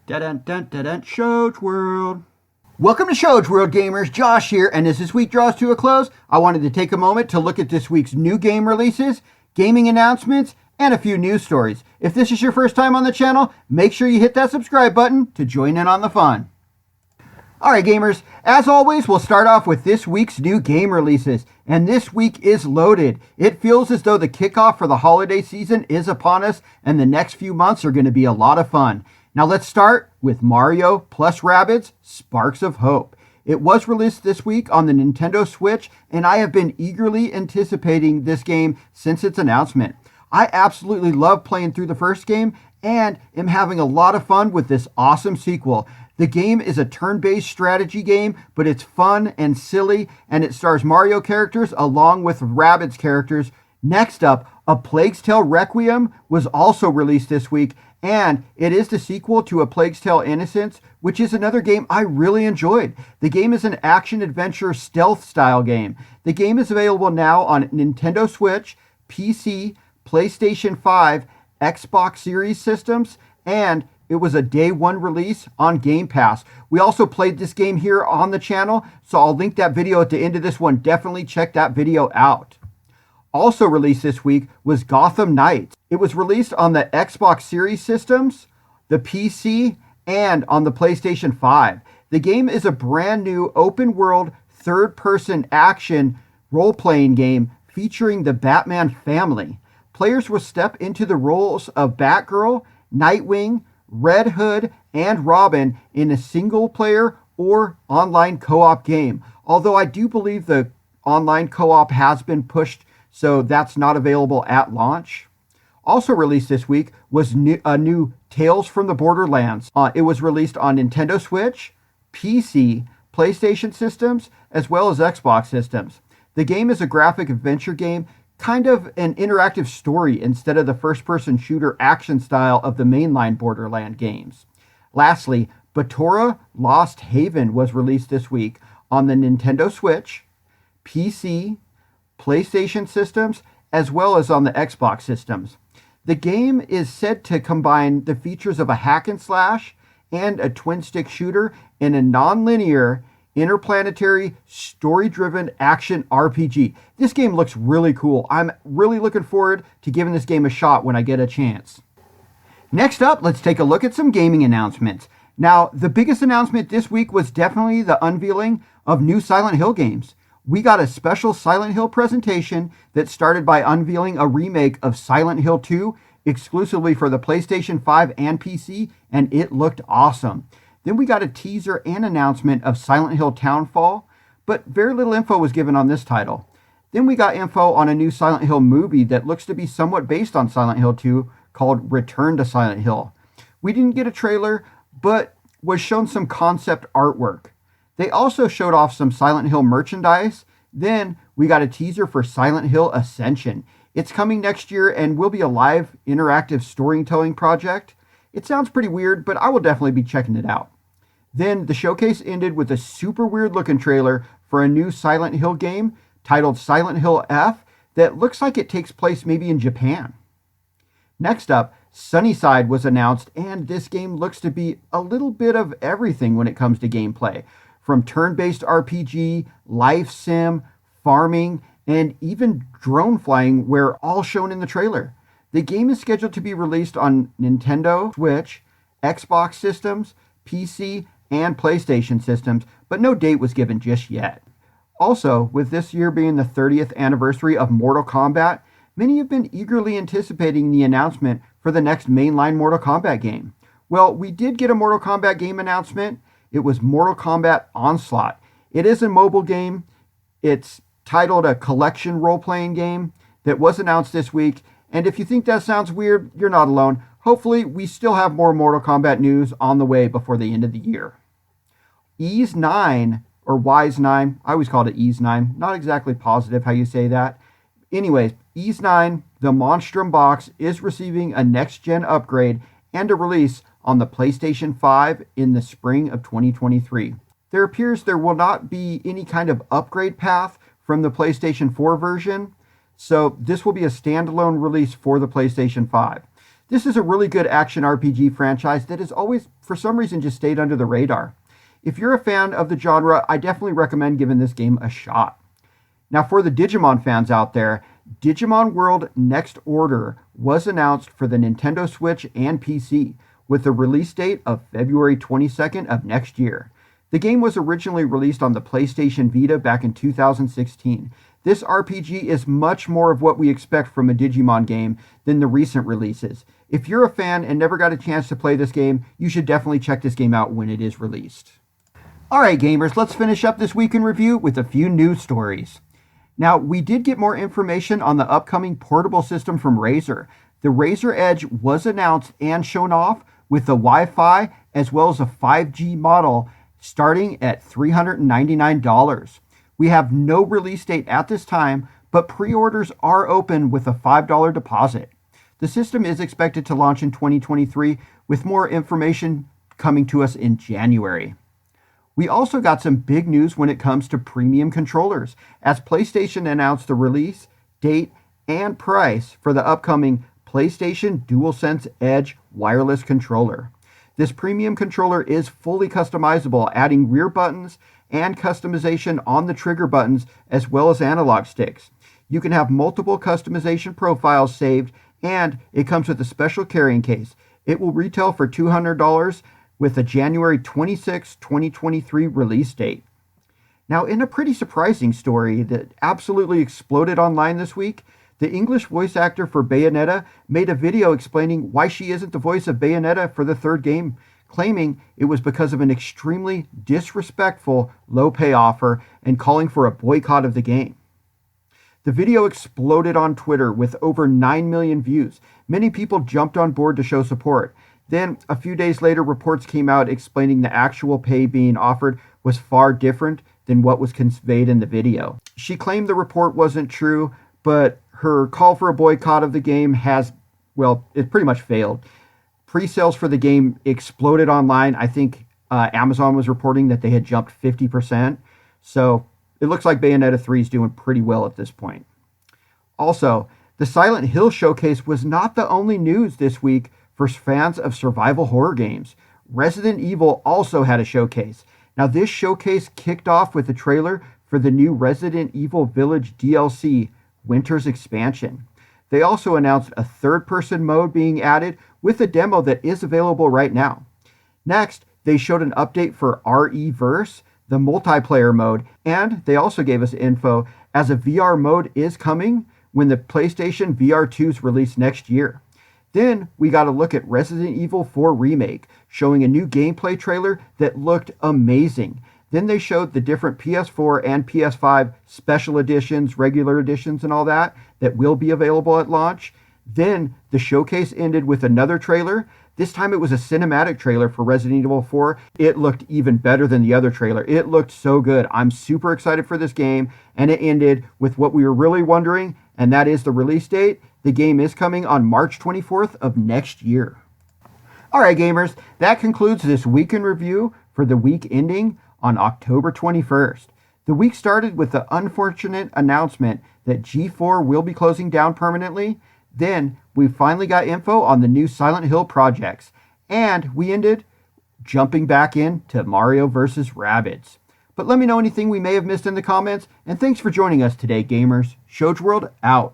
Dun-dun-dun-dun-dun, Shoge World. Welcome to Shoge World, gamers. Josh here, and as this week draws to a close, I wanted to take a moment to look at this week's new game releases, gaming announcements, and a few news stories. If this is your first time on the channel, make sure you hit that subscribe button to join in on the fun. Alright gamers, as always, we'll start off with this week's new game releases, and this week is loaded. It feels as though the kickoff for the holiday season is upon us, and the next few months are going to be a lot of fun. Now let's start with Mario plus Rabbids Sparks of Hope. It was released this week on the Nintendo Switch, and I have been eagerly anticipating this game since its announcement. I absolutely love playing through the first game, and am having a lot of fun with this awesome sequel. The game is a turn-based strategy game, but it's fun and silly, and it stars Mario characters along with Rabbids characters. Next up, A Plague's Tale Requiem was also released this week, and it is the sequel to A Plague's Tale Innocence, which is another game I really enjoyed. The game is an action-adventure stealth-style game. The game is available now on Nintendo Switch, PC, PlayStation 5, Xbox Series systems, and it was a day one release on Game Pass. We also played this game here on the channel, so I'll link that video at the end of this one. Definitely check that video out. Also released this week was Gotham Knight. It was released on the Xbox Series systems, the PC, and on the PlayStation 5. The game is a brand new open world third-person action role-playing game featuring the Batman family. Players will step into the roles of Batgirl, Nightwing, Red Hood, and Robin in a single-player or online co-op game. Although I do believe the online co-op has been pushed, so that's not available at launch. Also released this week was a new Tales from the Borderlands. It was released on Nintendo Switch, PC, PlayStation systems, as well as Xbox systems. The game is a graphic adventure game, kind of an interactive story instead of the first-person shooter action style of the mainline Borderlands games. Lastly, Batora Lost Haven was released this week on the Nintendo Switch, PC, PlayStation systems, as well as on the Xbox systems. The game is said to combine the features of a hack and slash and a twin-stick shooter in a non-linear, interplanetary, story-driven action RPG. This game looks really cool. I'm really looking forward to giving this game a shot when I get a chance. Next up, let's take a look at some gaming announcements. Now, the biggest announcement this week was definitely the unveiling of new Silent Hill games. We got a special Silent Hill presentation that started by unveiling a remake of Silent Hill 2 exclusively for the PlayStation 5 and PC, and it looked awesome. Then we got a teaser and announcement of Silent Hill Townfall, but very little info was given on this title. Then we got info on a new Silent Hill movie that looks to be somewhat based on Silent Hill 2 called Return to Silent Hill. We didn't get a trailer, but was shown some concept artwork. They also showed off some Silent Hill merchandise. Then we got a teaser for Silent Hill Ascension. It's coming next year and will be a live interactive storytelling project. It sounds pretty weird, but I will definitely be checking it out. Then the showcase ended with a super weird looking trailer for a new Silent Hill game titled Silent Hill F that looks like it takes place maybe in Japan. Next up, Sunnyside was announced, and this game looks to be a little bit of everything when it comes to gameplay. From turn-based RPG, life sim, farming, and even drone flying were all shown in the trailer. The game is scheduled to be released on Nintendo Switch, Xbox systems, PC, and PlayStation systems, but no date was given just yet. Also, with this year being the 30th anniversary of Mortal Kombat, many have been eagerly anticipating the announcement for the next mainline Mortal Kombat game. Well, we did get a Mortal Kombat game announcement. It was Mortal Kombat Onslaught. It is a mobile game. It's titled a collection role-playing game that was announced this week. And if you think that sounds weird, you're not alone. Hopefully, we still have more Mortal Kombat news on the way before the end of the year. Ys 9, or Wise 9, I always called it Ys 9. Not exactly positive how you say that. Anyways, Ys 9, the Monstrum box, is receiving a next-gen upgrade and a release on the PlayStation 5 in the spring of 2023. There appears there will not be any kind of upgrade path from the PlayStation 4 version, so this will be a standalone release for the PlayStation 5. This is a really good action RPG franchise that has always, for some reason, just stayed under the radar. If you're a fan of the genre, I definitely recommend giving this game a shot. Now, for the Digimon fans out there, Digimon World Next Order was announced for the Nintendo Switch and PC, with a release date of February 22nd of next year. The game was originally released on the PlayStation Vita back in 2016. This RPG is much more of what we expect from a Digimon game than the recent releases. If you're a fan and never got a chance to play this game, you should definitely check this game out when it is released. Alright gamers, let's finish up this week in review with a few news stories. Now, we did get more information on the upcoming portable system from Razer. The Razer Edge was announced and shown off with the Wi-Fi as well as a 5G model starting at $399. We have no release date at this time, but pre-orders are open with a $5 deposit. The system is expected to launch in 2023 with more information coming to us in January. We also got some big news when it comes to premium controllers, as PlayStation announced the release, date, and price for the upcoming PlayStation DualSense Edge wireless controller. This premium controller is fully customizable, adding rear buttons and customization on the trigger buttons as well as analog sticks. You can have multiple customization profiles saved, and it comes with a special carrying case. It will retail for $200 with a January 26, 2023 release date. Now, in a pretty surprising story that absolutely exploded online this week, the English voice actor for Bayonetta made a video explaining why she isn't the voice of Bayonetta for the third game, claiming it was because of an extremely disrespectful low pay offer and calling for a boycott of the game. The video exploded on Twitter with over 9 million views. Many people jumped on board to show support. Then, a few days later, reports came out explaining the actual pay being offered was far different than what was conveyed in the video. She claimed the report wasn't true, but her call for a boycott of the game it pretty much failed. Pre-sales for the game exploded online. I think Amazon was reporting that they had jumped 50%. So it looks like Bayonetta 3 is doing pretty well at this point. Also, the Silent Hill showcase was not the only news this week for fans of survival horror games. Resident Evil also had a showcase. Now, this showcase kicked off with a trailer for the new Resident Evil Village DLC, Winter's Expansion. They also announced a third-person mode being added with a demo that is available right now. Next, they showed an update for RE-Verse, the multiplayer mode, and they also gave us info as a VR mode is coming when the PlayStation VR 2 is released next year. Then we got a look at Resident Evil 4 Remake, showing a new gameplay trailer that looked amazing. Then they showed the different PS4 and PS5 special editions, regular editions, and all that will be available at launch. Then the showcase ended with another trailer. This time it was a cinematic trailer for Resident Evil 4. It looked even better than the other trailer. It looked so good. I'm super excited for this game, and it ended with what we were really wondering, and that is the release date. The game is coming on March 24th of next year. Alright gamers, that concludes this week in review for the week ending on October 21st. The week started with the unfortunate announcement that G4 will be closing down permanently. Then we finally got info on the new Silent Hill projects. And we ended jumping back into Mario vs. Rabbids. But let me know anything we may have missed in the comments. And thanks for joining us today, gamers. Shoge World out.